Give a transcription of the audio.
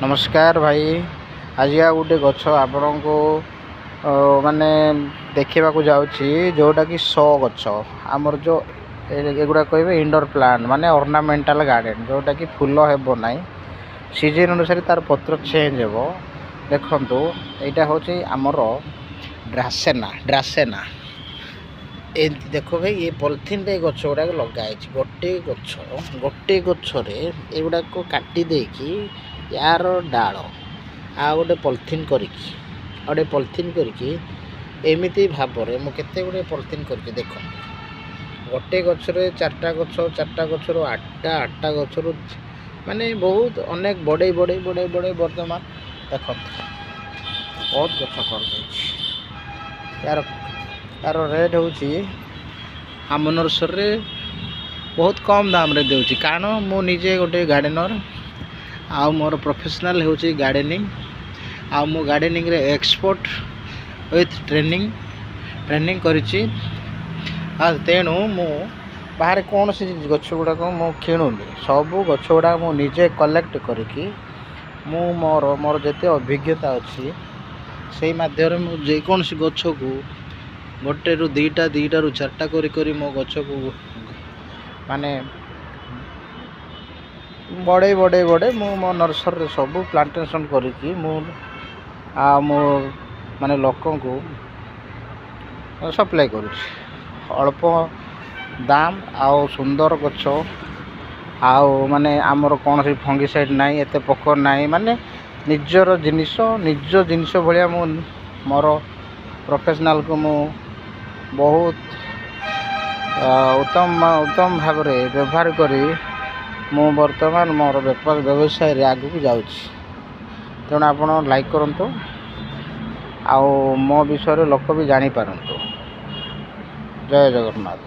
नमस्कार भाई। आज गोटे गछ आपण को माने देखा जाऊँगी जोटा कि शो गछ आमर जो एगुड़ा कहे इंडोर प्लांट माने ऑर्नामेंटल गार्डन जोटा कि फूल हेब ना सीजन अनुसार तार पत्र चेंज हो। देखु यहाँ हूँ आमर ड्रासेना ड्रासेना देखो भाई ये पॉलिथीन रे गछ गुड़ाक लगाई गोटे गछरे एगुड़ा को काटी देकी यार डाल आ गोटे पॉलिथीन गोटे पॉलिथीन करके एमती भाव में मुझे गुड़े पॉलिथीन करके देख गोटे गछरे चार्टा गछर आठटा गछर माने बहुत अनेक बड़े बड़े बड़े बड़े वर्तमान देख बहुत गछ कर यार यार रेट हूँ आम नर्सरी बहुत कम दाम रे देउची कारण मु निजे गोटे गार्डनर आ मोर प्रोफेशनल होची गार्डनिंग आ मु गार्डनिंग रे एक्सपर्ट विथ ट्रेनिंग करिछि। आ तेणु मु बाहर कौन सी गछ गुड़ाक मु किणुनी सबू गछ गुड़ा मु निजे कलेक्ट करिकी मु मोर मोर जेते अभिज्ञता अच्छी से माध्यम मु जेकोसी गछ को गोटे रु दीटा रु चार्टा करी मो गछ को माने बड़े बड़े बड़े मो नर्सरी सबू प्लांटेशन करी मो माने लोक को सप्लाई करुँ अल्प दाम आउ सुंदर गछ आउ माने आमर कौन सी फंगिसाइड नाई एते पोक नाई माने निजर जिनिस भाया मो मोर प्रोफेशनल को मु बहुत उत्तम भाव में व्यवहार करी मु वर्तमान मोर व्यवसाय आगू जाऊँ। तेणु आप लाइक करूँ आउ मो विषय लोक भी जानी पारंतु। जय जगन्नाथ।